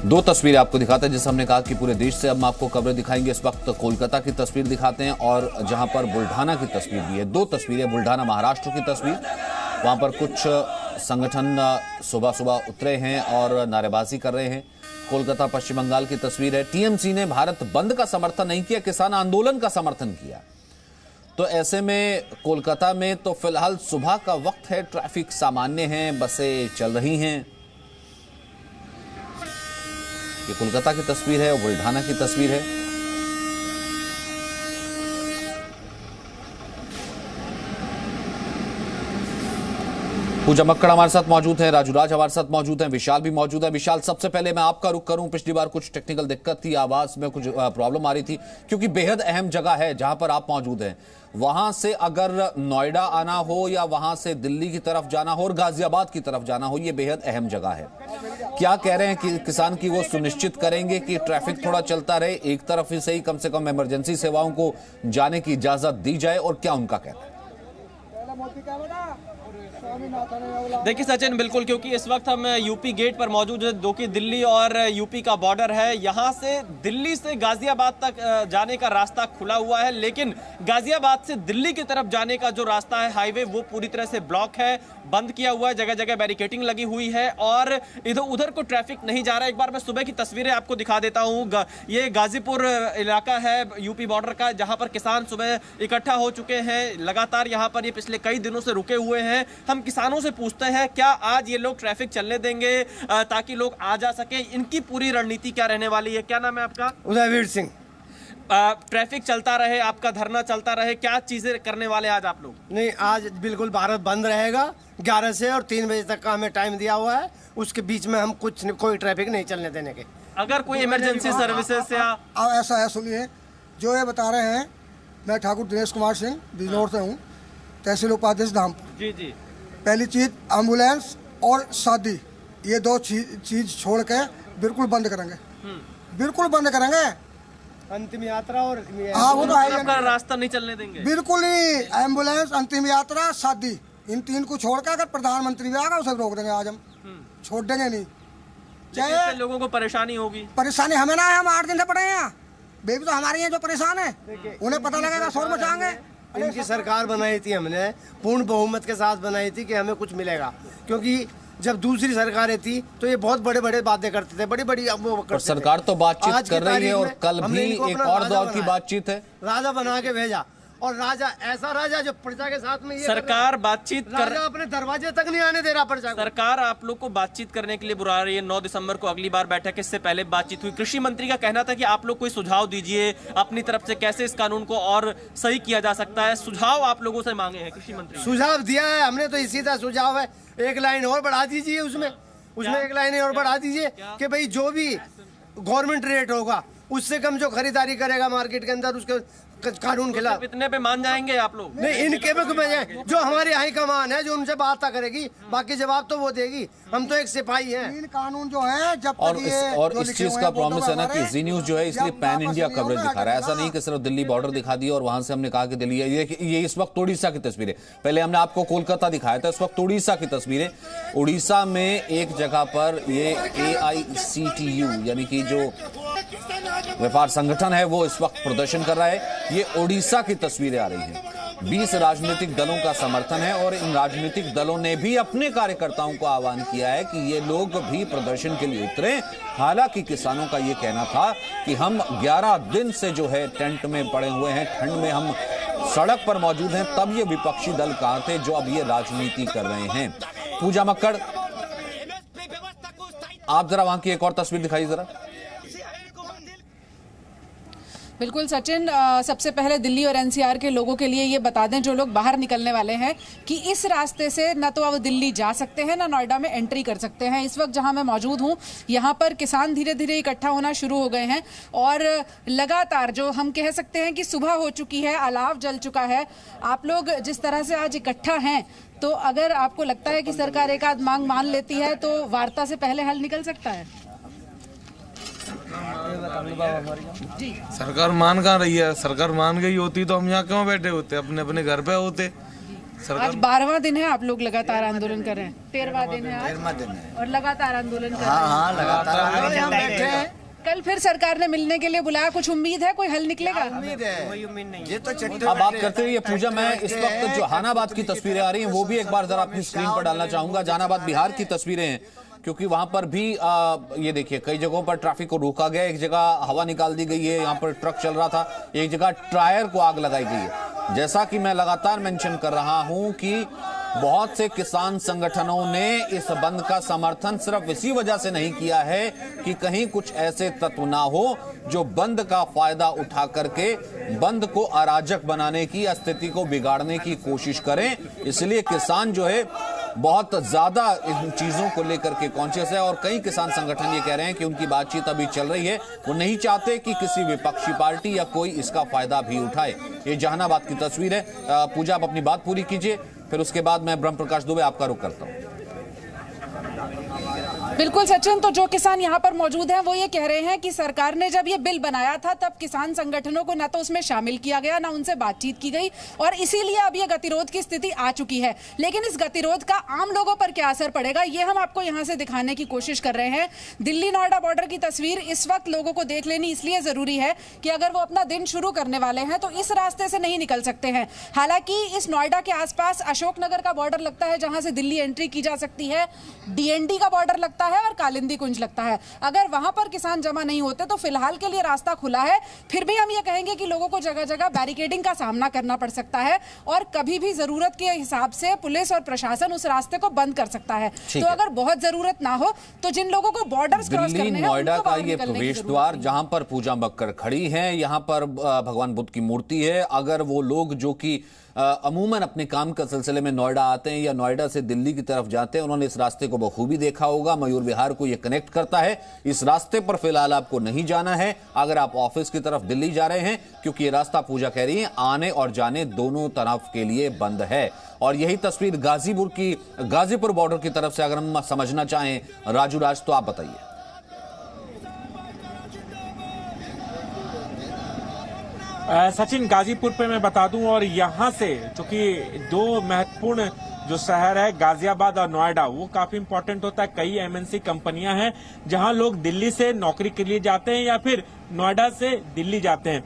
दो तस्वीरें आपको दिखाते हैं, जिसे हमने कहा कि पूरे देश से अब हम आपको खबरें दिखाएंगे। इस वक्त कोलकाता की तस्वीर दिखाते हैं और जहां पर बुल्ढाना की तस्वीर भी है। दो तस्वीरें, बुल्ढाना महाराष्ट्र की तस्वीर, वहां पर कुछ संगठन सुबह सुबह उतरे हैं और नारेबाजी कर रहे हैं। कोलकाता पश्चिम बंगाल की तस्वीर है। टीएमसी ने भारत बंद का समर्थन नहीं किया, किसान आंदोलन का समर्थन किया। तो ऐसे में कोलकाता में तो फिलहाल सुबह का वक्त है, ट्रैफिक सामान्य है, बसें चल रही हैं। ये कोलकाता की तस्वीर है और बुल्ढाना की तस्वीर है। पूजा मक्कड़ हमारे साथ मौजूद है, राजू राज हमारे साथ मौजूद हैं, विशाल भी मौजूद है। विशाल, सबसे पहले मैं आपका रुख करूं। पिछली बार कुछ टेक्निकल दिक्कत थी, आवाज में कुछ प्रॉब्लम आ रही थी, क्योंकि बेहद अहम जगह है जहां पर आप मौजूद हैं। वहां से अगर नोएडा आना हो या वहां से दिल्ली की तरफ जाना हो और गाजियाबाद की तरफ जाना हो, ये बेहद अहम जगह है। क्या कह रहे हैं कि किसान की वो सुनिश्चित करेंगे कि ट्रैफिक थोड़ा चलता रहे, एक तरफ से ही कम से कम इमरजेंसी सेवाओं को जाने की इजाजत दी जाए, और क्या उनका कहना है? देखिए सचिन, बिल्कुल, क्योंकि इस वक्त हम यूपी गेट पर मौजूद है, जो कि दिल्ली और यूपी का बॉर्डर है। यहाँ से दिल्ली से गाजियाबाद तक जाने का रास्ता खुला हुआ है, लेकिन गाजियाबाद से दिल्ली की तरफ जाने का जो रास्ता है, हाईवे, वो पूरी तरह से ब्लॉक है, बंद किया हुआ है। जगह जगह बैरिकेटिंग लगी हुई है और इधर उधर को ट्रैफिक नहीं जा रहा है। एक बार मैं सुबह की तस्वीरें आपको दिखा देता हूँ। ये गाजीपुर इलाका है यूपी बॉर्डर का, जहाँ पर किसान सुबह इकट्ठा हो चुके हैं। लगातार यहाँ पर ये पिछले कई दिनों से रुके हुए हैं। हम किसानों से पूछते हैं क्या आज ये लोग ट्रैफिक चलने देंगे ताकि लोग आ जा सके, इनकी पूरी रणनीति क्या रहने वाली है? क्या नाम है आपका? उदयवीर सिंह। ट्रैफिक चलता रहे, आपका धरना चलता रहे, क्या चीजें करने वाले आज आप लोग? नहीं, आज बिल्कुल भारत बंद रहेगा 11 से और 3 बजे तक का हमें टाइम दिया हुआ है। उसके बीच में हम कोई ट्रैफिक नहीं चलने देने के। अगर कोई इमरजेंसी सर्विसेज या ऐसा है, सुनिए जो ये बता रहे हैं। मैं ठाकुर दिनेश कुमार सिंह बिजनौर से हूँ, तहसील उपाध्यक्ष धामपुर। जी जी। पहली चीज एम्बुलेंस और शादी, ये दो चीज छोड़ के बिल्कुल बंद करेंगे, बिल्कुल बंद करेंगे। अंतिम यात्रा और हाँ, वो तो है, आपका रास्ता नहीं चलने देंगे बिल्कुल ही। एम्बुलेंस, अंतिम यात्रा, शादी, इन 3 को छोड़ के अगर प्रधानमंत्री भी आएगा उसे रोक देंगे। आज हम छोड़ देंगे नहीं। चाहे लोगों को परेशानी होगी, परेशानी हमें ना है, हम 8 दिन से पड़े हैं यहाँ। बेबी तो हमारी है जो परेशान है, उन्हें पता लगेगा, शोर मचाएंगे। इनकी सरकार बनाई थी हमने, पूर्ण बहुमत के साथ बनाई थी कि हमें कुछ मिलेगा, क्योंकि जब दूसरी सरकारें थी तो ये बहुत बड़े बड़े बातें करते थे, बड़ी बड़ी वो करते थे। सरकार तो बातचीत कर रही है और कल भी एक और दौर की बातचीत है। राजा बना के भेजा, और राजा ऐसा राजा जो प्रजा के साथ में ये सरकार बातचीत कर, अपने दरवाजे तक नहीं आने दे रहा प्रजा को। सरकार आप लोग को बातचीत करने के लिए बुला रही है। 9 दिसंबर को अगली बार बैठक, इससे पहले बातचीत हुई। कृषि मंत्री का कहना था कि आप लोग कोई सुझाव दीजिए अपनी तरफ से, कैसे इस कानून को और सही किया जा सकता है। सुझाव आप लोगों से मांगे हैं कृषि मंत्री? सुझाव दिया है हमने, तो इसी तरह सुझाव है, एक लाइन और बढ़ा दीजिए उसमें एक लाइन और बढ़ा दीजिए कि भाई जो भी गवर्नमेंट रेट होगा उससे कम जो खरीदारी करेगा मार्केट के अंदर, उसके कानून खिलाफ। इतने पे मान जाएंगे आप लोग? नहीं, इनके पे में जो हमारी हाई कमान है जो उनसे बात करेगी, बाकी जवाब तो वो देगी। हम तो एक सिपाही हैं। कानून जो है जब और इस चीज का प्रॉमिस है ना कि जी न्यूज जो है इसलिए पैन इंडिया कवरेज दिखा रहा है। ऐसा नहीं कि सिर्फ दिल्ली बॉर्डर दिखा दिया और वहां से हमने कहा कि दिल्ली है। ये इस वक्त उड़ीसा की तस्वीर है। पहले हमने आपको कोलकाता दिखाया था, इस वक्त उड़ीसा की तस्वीर है। उड़ीसा में एक जगह पर ये AICTU यानी कि जो व्यापार संगठन है वो इस वक्त प्रदर्शन कर रहा है। ये ओडिशा की तस्वीरें आ रही हैं। 20 राजनीतिक दलों का समर्थन है और इन राजनीतिक दलों ने भी अपने कार्यकर्ताओं को आह्वान किया है कि ये लोग भी प्रदर्शन के लिए उतरे। हालांकि किसानों का ये कहना था कि हम 11 दिन से जो है टेंट में पड़े हुए हैं, ठंड में हम सड़क पर मौजूद हैं, तब ये विपक्षी दल कहां थे जो अब ये राजनीति कर रहे हैं। पूजा मक्कड़, आप जरा वहां की एक और तस्वीर दिखाइए जरा। बिल्कुल सचिन, सबसे पहले दिल्ली और NCR के लोगों के लिए ये बता दें जो लोग बाहर निकलने वाले हैं कि इस रास्ते से न तो अब दिल्ली जा सकते हैं ना नोएडा में एंट्री कर सकते हैं। इस वक्त जहां मैं मौजूद हूं यहां पर किसान धीरे धीरे इकट्ठा होना शुरू हो गए हैं और लगातार जो हम कह सकते हैं कि सुबह हो चुकी है, अलाव जल चुका है। आप लोग जिस तरह से आज इकट्ठा हैं, तो अगर आपको लगता है कि सरकार एक आध मांग मान लेती है तो वार्ता से पहले हल निकल सकता है? सरकार मान कहाँ रही है? सरकार मान गई होती तो हम यहाँ क्यों बैठे होते, अपने अपने घर पे होते। आज 12वां दिन है आप लोग लगातार आंदोलन कर रहे हैं, 13वां दिन है आज और लगातार आंदोलन कर रहे हैं। लगातार कल फिर सरकार ने मिलने के लिए बुलाया, कुछ उम्मीद है, कोई हल निकलेगा? उम्मीद है, कोई उम्मीद नहीं ये तो चट्टे अब बात करते हुए पूजा, मैं इस वक्त जो जहानाबाद की तस्वीरें आ रही हैं वो भी एक बार जरा अपनी स्क्रीन पर डालना चाहूंगा। जहानाबाद बिहार की तस्वीरें हैं, क्योंकि वहां पर भी ये देखिए कई जगहों पर ट्रैफिक को रोका गया, एक जगह हवा निकाल दी गई है, यहां पर ट्रक चल रहा था, एक जगह टायर को आग लगाई गई है। जैसा कि मैं लगातार मेंशन कर रहा हूं कि बहुत से किसान संगठनों ने इस बंद का समर्थन सिर्फ इसी वजह से नहीं किया है कि कहीं कुछ ऐसे तत्व ना हो जो बंद का फायदा उठा करके बंद को अराजक बनाने की, स्थिति को बिगाड़ने की कोशिश करें। इसलिए किसान जो है बहुत ज्यादा इन चीजों को लेकर के कॉन्शियस है और कई किसान संगठन ये कह रहे हैं कि उनकी बातचीत अभी चल रही है, वो नहीं चाहते कि किसी विपक्षी पार्टी या कोई इसका फायदा भी उठाए। ये जहानाबाद की तस्वीर है। पूजा, आप अपनी बात पूरी कीजिए, फिर उसके बाद मैं ब्रह्म प्रकाश दुबे आपका रुख करता हूं। बिल्कुल सचिन, तो जो किसान यहाँ पर मौजूद हैं वो ये कह रहे हैं कि सरकार ने जब ये बिल बनाया था तब किसान संगठनों को ना तो उसमें शामिल किया गया, ना उनसे बातचीत की गई, और इसीलिए अब ये गतिरोध की स्थिति आ चुकी है। लेकिन इस गतिरोध का आम लोगों पर क्या असर पड़ेगा, ये हम आपको यहाँ से दिखाने की कोशिश कर रहे हैं। दिल्ली नोएडा बॉर्डर की तस्वीर इस वक्त लोगों को देख लेनी इसलिए जरूरी है कि अगर वो अपना दिन शुरू करने वाले हैं तो इस रास्ते से नहीं निकल सकते हैं। हालांकि इस नोएडा के आसपास अशोकनगर का बॉर्डर लगता है जहां से दिल्ली एंट्री की जा सकती है, डीएनडी का बॉर्डर लगता है और कालिंदी कुंज लगता है। अगर वहां पर किसान जमा नहीं होते तो फिलहाल के लिए रास्ता खुला है। फिर भी हम ये कहेंगे कि लोगों को जगह जगह बैरिकेडिंग का सामना करना पड़ सकता है और कभी भी जरूरत के हिसाब से पुलिस और प्रशासन उस रास्ते को बंद कर सकता है। तो अगर बहुत जरूरत ना हो तो जिन लोगों को बॉर्डर्स क्रॉस करने हैं, नोएडा का ये प्रवेश द्वार जहां पर पूजा बक्कर खड़ी है, यहां पर भगवान बुद्ध की मूर्ति है। अगर वो लोग जो कि अमूमन अपने काम के सिलसिले में नोएडा आते हैं या नोएडा से दिल्ली की तरफ जाते हैं, उन्होंने इस रास्ते को बखूबी देखा होगा। मयूर विहार को ये कनेक्ट करता है। इस रास्ते पर फिलहाल आपको नहीं जाना है अगर आप ऑफिस की तरफ दिल्ली जा रहे हैं, क्योंकि ये रास्ता पूजा कह रही है आने और जाने दोनों तरफ के लिए बंद है। और यही तस्वीर गाजीपुर बॉर्डर की तरफ से अगर हम समझना चाहें राजू राज, तो आप बताइए। सचिन, गाजीपुर पे मैं बता दूं, और यहाँ से चूंकि दो महत्वपूर्ण जो शहर है गाजियाबाद और नोएडा, वो काफी इंपॉर्टेंट होता है। कई एमएनसी कंपनियां हैं जहां लोग दिल्ली से नौकरी के लिए जाते हैं या फिर नोएडा से दिल्ली जाते हैं।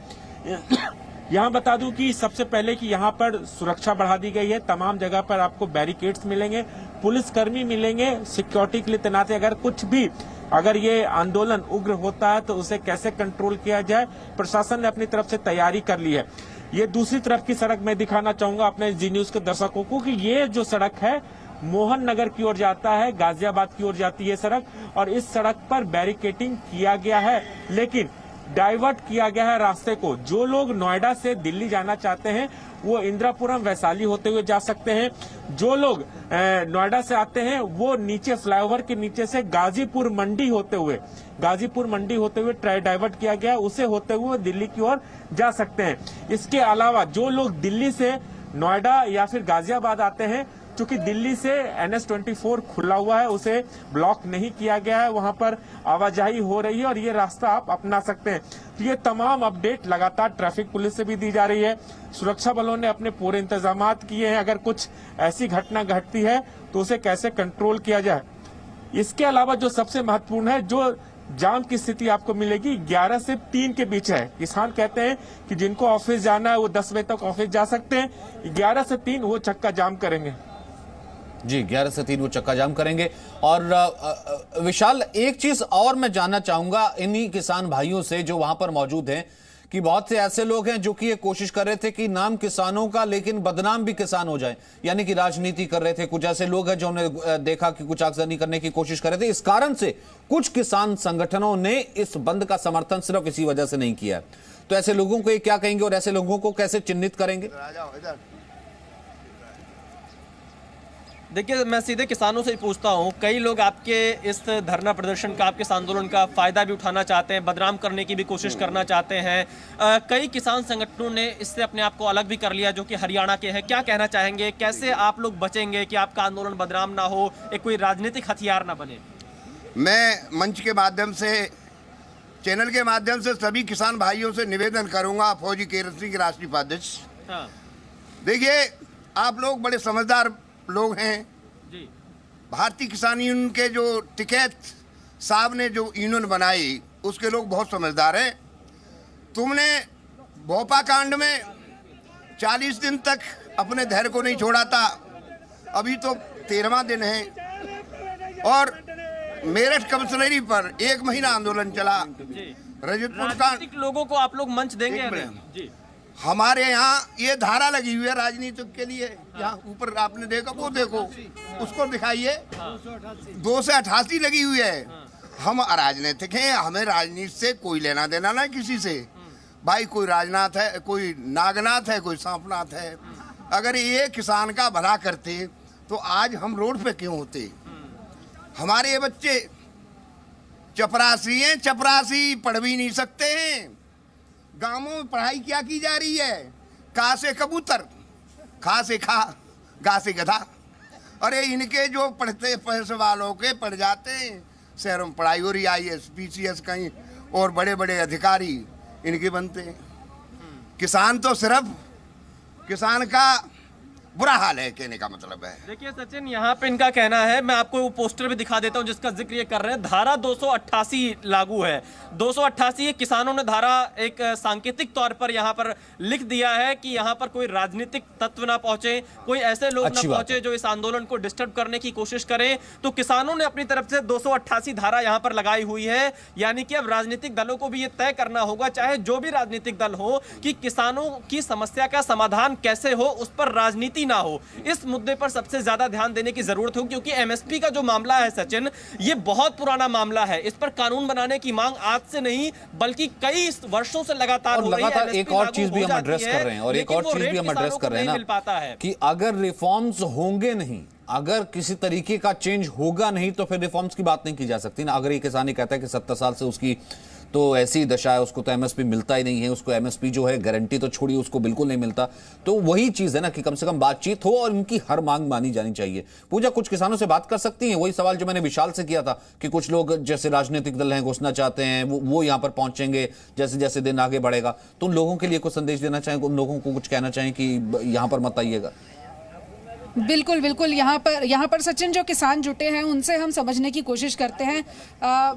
यहाँ बता दूं कि सबसे पहले कि यहाँ पर सुरक्षा बढ़ा दी गई है। तमाम जगह पर आपको बैरिकेड्स मिलेंगे, पुलिसकर्मी मिलेंगे सिक्योरिटी के लिए तैनात है। अगर ये आंदोलन उग्र होता है तो उसे कैसे कंट्रोल किया जाए, प्रशासन ने अपनी तरफ से तैयारी कर ली है। ये दूसरी तरफ की सड़क मैं दिखाना चाहूंगा अपने जी न्यूज के दर्शकों को कि ये जो सड़क है मोहन नगर की ओर जाता है, गाजियाबाद की ओर जाती है सड़क, और इस सड़क पर बैरिकेडिंग किया गया है, लेकिन डाइवर्ट किया गया है रास्ते को। जो लोग नोएडा से दिल्ली जाना चाहते हैं वो इंदिरापुरम वैशाली होते हुए जा सकते हैं। जो लोग नोएडा से आते हैं वो नीचे फ्लाईओवर के नीचे से गाजीपुर मंडी होते हुए डाइवर्ट किया गया, उसे होते हुए दिल्ली की ओर जा सकते हैं। इसके अलावा जो लोग दिल्ली से नोएडा या फिर गाजियाबाद आते हैं, चूंकि दिल्ली से NH-24 खुला हुआ है, उसे ब्लॉक नहीं किया गया है, वहां पर आवाजाही हो रही है और ये रास्ता आप अपना सकते हैं। तो ये तमाम अपडेट लगातार ट्रैफिक पुलिस से भी दी जा रही है। सुरक्षा बलों ने अपने पूरे इंतजाम किए हैं, अगर कुछ ऐसी घटना घटती है तो उसे कैसे कंट्रोल किया जाए। इसके अलावा जो सबसे महत्वपूर्ण है, जो जाम की स्थिति आपको मिलेगी 11 से 3 के बीच है। किसान कहते हैं कि जिनको ऑफिस जाना है वो 10 बजे तक ऑफिस जा सकते हैं, 11 से 3 वो चक्का जाम करेंगे। जी, 11 से 3 वो चक्का जाम करेंगे। और विशाल, एक चीज और मैं जानना चाहूंगा इन्हीं किसान भाइयों से जो वहां पर मौजूद हैं, कि बहुत से ऐसे लोग हैं जो कि ये कोशिश कर रहे थे कि नाम किसानों का लेकिन बदनाम भी किसान हो जाए, यानी कि राजनीति कर रहे थे। कुछ ऐसे लोग हैं जो उन्हें देखा कि कुछ आगजनी करने की कोशिश कर रहे थे। इस कारण से कुछ किसान संगठनों ने इस बंद का समर्थन सिर्फ इसी वजह से नहीं किया। तो ऐसे लोगों को ये क्या कहेंगे और ऐसे लोगों को कैसे चिन्हित करेंगे? देखिए, मैं सीधे किसानों से ही पूछता हूं, कई लोग आपके इस धरना प्रदर्शन का, आपके इस आंदोलन का फायदा भी उठाना चाहते हैं, बदनाम करने की भी कोशिश करना चाहते हैं। कई किसान संगठनों ने इससे अपने आप को अलग भी कर लिया, जो कि हरियाणा के हैं। क्या कहना चाहेंगे, कैसे आप लोग बचेंगे कि आपका आंदोलन बदनाम ना हो, एक कोई राजनीतिक हथियार ना बने? मैं मंच के माध्यम से, चैनल के माध्यम से सभी किसान भाइयों से निवेदन करूंगा, फौजी केरन सिंह के राष्ट्रीय उपाध्यक्ष। देखिए, आप लोग बड़े समझदार लोग हैं जी। भारतीय किसान यूनियन के जो टिकैत साहब ने जो यूनियन बनाई, उसके लोग बहुत समझदार हैं। तुमने भोपा कांड में 40 दिन तक अपने धैर्य को नहीं छोड़ा था, अभी तो 13वां दिन है। और मेरठ कमिश्नरी पर 1 महीना आंदोलन चला। रजतपुर का लोगों को आप लोग मंच देंगे हमें? जी। हमारे यहाँ ये धारा लगी हुई है राजनीतिक के लिए, यहाँ ऊपर आपने देखा, वो देखो, उसको दिखाइए। 288 लगी हुई है। हम अराजनीतिक हैं, हमें राजनीति से कोई लेना देना ना किसी से। भाई कोई राजनाथ है, कोई नागनाथ है, कोई सांपनाथ है। अगर ये किसान का भला करते तो आज हम रोड पे क्यों होते? हमारे ये बच्चे चपरासी हैं, चपरासी पढ़ भी नहीं सकते हैं। गांवों में पढ़ाई क्या की जा रही है? का से कबूतर, खा से खा, गा से गधा। अरे इनके जो पढ़ते पैसे वालों के पढ़ जाते हैं, शहरों में पढ़ाई हो रही, IAS PCS कहीं और बड़े बड़े अधिकारी इनके बनते हैं। किसान तो सिर्फ किसान का बुरा हाल है, कहने का मतलब है। देखिए सचिन, यहाँ पे इनका कहना है, मैं आपको वो पोस्टर भी दिखा देता हूँ जिसका जिक्र ये कर रहे हैं। धारा 288 लागू है। 288 किसानों ने धारा एक सांकेतिक तौर पर यहाँ पर लिख दिया है कि यहाँ पर कोई राजनीतिक तत्व ना पहुंचे, कोई ऐसे लोग ना पहुंचे जो इस आंदोलन को डिस्टर्ब करने की कोशिश करें। तो किसानों ने अपनी तरफ से 288 धारा यहाँ पर लगाई हुई है। यानी कि अब राजनीतिक दलों को भी ये तय करना होगा, चाहे जो भी राजनीतिक दल हो, कि किसानों की समस्या का समाधान कैसे हो, उस पर राजनीति ना हो। इस मुद्दे पर सबसे ज्यादा ध्यान देने की जरूरत हो, क्योंकि MSP का जो मामला है सचिन, ये बहुत पुराना मामला है। इस पर कानून बनाने की मांग आज से नहीं बल्कि कई वर्षों से लगातार हो रही है। एक और चीज भी हम एड्रेस कर रहे हैं, और एक और चीज भी हम एड्रेस कर रहे हैं ना, कि अगर रिफॉर्म्स होंगे नहीं, अगर किसी तरीके का चेंज होगा नहीं, तो फिर रिफॉर्म्स की बात नहीं की जा सकती ना। अगर ये किसान कहता है कि 70 साल से उसकी तो ऐसी दशा है, उसको तो MSP मिलता ही नहीं है, उसको MSP जो है गारंटी तो छोड़िए, उसको बिल्कुल नहीं मिलता, तो वही चीज है ना कि कम से कम बातचीत हो और इनकी हर मांग मानी जानी चाहिए। पूजा, कुछ किसानों से बात कर सकती हैं? वही सवाल जो मैंने विशाल से किया था कि कुछ लोग जैसे राजनीतिक दल हैं घुसना चाहते हैं, वो यहाँ पर पहुंचेंगे जैसे जैसे दिन आगे बढ़ेगा, तो उन लोगों के लिए कुछ संदेश देना चाहें, उन लोगों को कुछ कहना चाहें कि यहाँ पर मत आइएगा? बिल्कुल बिल्कुल, यहाँ पर सचिन जो किसान जुटे हैं उनसे हम समझने की कोशिश करते हैं।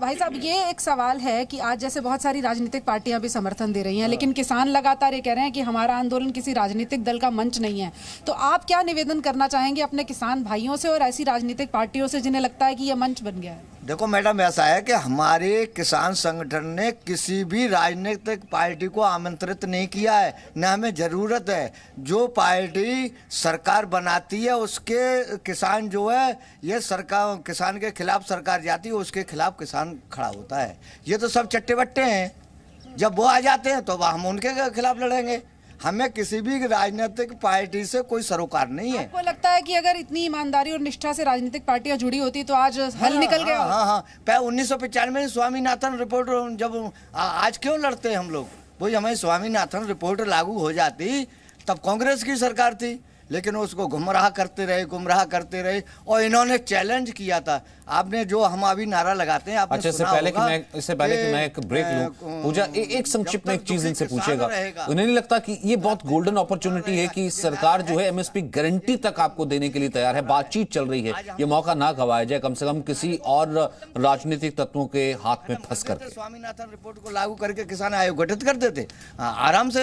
भाई साहब, ये एक सवाल है कि आज जैसे बहुत सारी राजनीतिक पार्टियां भी समर्थन दे रही हैं, लेकिन किसान लगातार ये कह रहे हैं कि हमारा आंदोलन किसी राजनीतिक दल का मंच नहीं है। तो आप क्या निवेदन करना चाहेंगे अपने किसान भाइयों से और ऐसी राजनीतिक पार्टियों से जिन्हें लगता है कि यह मंच बन गया है? देखो मैडम, ऐसा है कि हमारे किसान संगठन ने किसी भी राजनीतिक पार्टी को आमंत्रित नहीं किया है, न हमें ज़रूरत है। जो पार्टी सरकार बनाती है उसके किसान जो है, ये सरकार किसान के खिलाफ सरकार जाती है, उसके खिलाफ किसान खड़ा होता है। ये तो सब चट्टे बट्टे हैं। जब वो आ जाते हैं तो हम उनके खिलाफ लड़ेंगे। हमें किसी भी राजनीतिक पार्टी से कोई सरोकार नहीं है। आपको लगता है कि अगर इतनी ईमानदारी और निष्ठा से राजनीतिक पार्टियां जुड़ी होती तो आज हल निकल गया? हाँ, 1995 में स्वामीनाथन रिपोर्ट जब आज क्यों लड़ते हैं हम लोग? वही हमें स्वामीनाथन रिपोर्ट लागू हो जाती तब कांग्रेस की सरकार थी, लेकिन उसको गुमराह करते रहे और इन्होंने चैलेंज किया था। आपने जो हम अभी नारा लगाते हैं, आपने अच्छा, इससे पहले कि मैं एक ब्रेक लूं, पूजा एक संक्षिप्त में एक चीज इनसे पूछेगा। उन्हें नहीं लगता कि ये बहुत गोल्डन अपॉर्चुनिटी है कि सरकार जो है MSP गारंटी तक आपको देने के लिए तैयार है, बातचीत चल रही है, ये मौका ना गवाया जाए कम से कम किसी और राजनीतिक तत्वों के हाथ में फंस करके? स्वामीनाथन रिपोर्ट को लागू करके किसान आयोग गठित कर देते, आराम से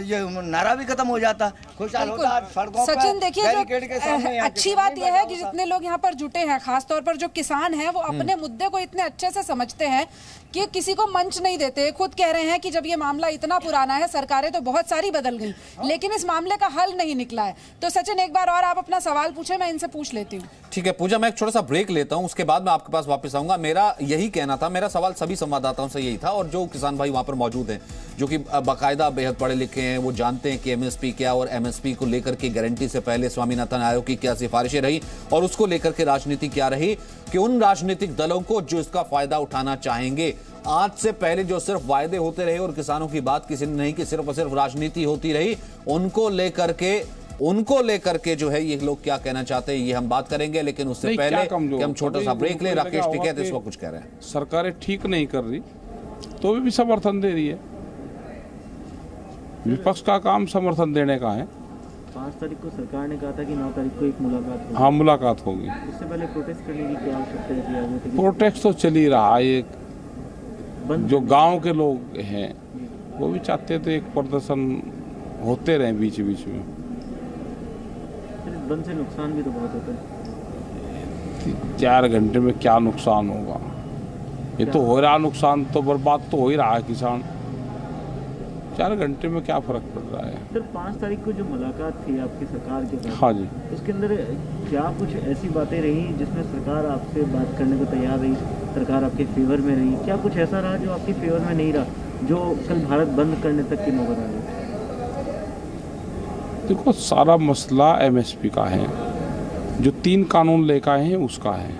ये नारा भी खत्म हो जाता, खुशहाल होता। सचिन, देखिए जो अच्छी बात यह है कि जितने लोग यहाँ पर जुटे हैं, खासतौर पर जो किसान हैं, वो अपने मुद्दे को इतने अच्छे से समझते हैं कि किसी को मंच नहीं देते। खुद कह रहे हैं कि जब ये मामला इतना पुराना है, सरकारें तो बहुत सारी बदल गई, लेकिन इस मामले का हल नहीं निकला है। तो सचिन, एक बार और आप अपना सवाल पूछे, मैं इनसे पूछ लेती हूँ। ठीक है पूजा, मैं एक छोटा सा ब्रेक लेता हूं, उसके बाद मैं आपके पास वापस आऊंगा। मेरा यही कहना था, मेरा सवाल सभी संवाददाताओं से यही था, और जो किसान भाई वहां पर मौजूद हैं, जो कि बाकायदा बेहद पढ़े लिखे हैं, वो जानते हैं कि MSP क्या और MSP को लेकर के गारंटी से पहले स्वामीनाथन आयोग की क्या सिफारिशें रही और उसको लेकर के राजनीति क्या रही, कि उन राजनीतिक दलों को जो इसका फायदा उठाना चाहेंगे, आज से पहले जो सिर्फ वायदे होते रहे और किसानों की बात किसी ने नहीं की, सिर्फ और सिर्फ राजनीति होती रही, उनको लेकर के जो है ये लोग क्या कहना चाहते हैं, ये हम बात करेंगे। लेकिन उससे पहले कि हम छोटा सा ब्रेक ले, राकेश टिकैत इस वक्त कुछ कह रहे हैं। सरकारें ठीक नहीं कर रही तो भी समर्थन दे रही है। विपक्ष का काम समर्थन देने का है। 5 तारीख को सरकार ने कहा था कि 9 तारीख को एक मुलाकात होगी। हाँ, मुलाकात होगी। उससे पहले प्रोटेस्ट करने की क्या आवश्यकता है? प्रोटेस्ट तो चल ही रहा है, जो गांव के लोग हैं वो भी चाहते थे एक प्रदर्शन होते रहे बीच बीच में। बंद से नुकसान भी तो बहुत होता है। 4 घंटे में क्या नुकसान होगा? ये तो हो रहा नुकसान, तो बर्बाद तो हो ही रहा है किसान। 4 घंटे में क्या फर्क पड़ रहा है? सर 5 तारीख को जो मुलाकात थी आपकी सरकार के साथ, हाँ जी, उसके अंदर क्या कुछ ऐसी बातें रही जिसमें सरकार आपसे बात करने को तैयार रही, सरकार आपके फेवर में रही? क्या कुछ ऐसा रहा जो आपके फेवर में नहीं रहा, जो कल भारत बंद करने तक की नौबत आ गई? देखो, सारा मसला एमएसपी का है, जो 3 कानून लेकर आए हैं उसका है।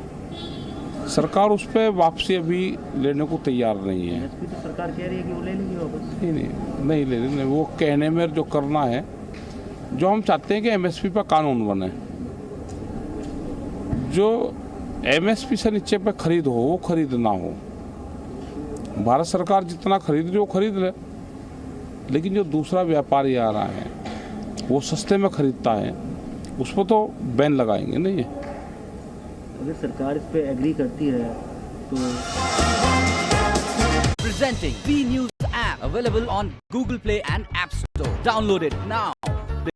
सरकार उस पर वापसी अभी लेने को तैयार नहीं है। एमएसपी तो सरकार कह रही है कि वो ले लेंगे वापस। नहीं ले रही। वो कहने में जो करना है, जो हम चाहते हैं कि एमएसपी पर कानून बने, जो एमएसपी से नीचे पे खरीद हो वो खरीद ना हो। भारत सरकार जितना खरीद वो खरीद ले, लेकिन जो दूसरा व्यापारी आ रहा है वो सस्ते में खरीदता है, उस पर तो बैन लगाएंगे नहीं है। अगर सरकार इस पे एग्री करती है तो। Presenting B News app available on Google Play and App Store. Download it now.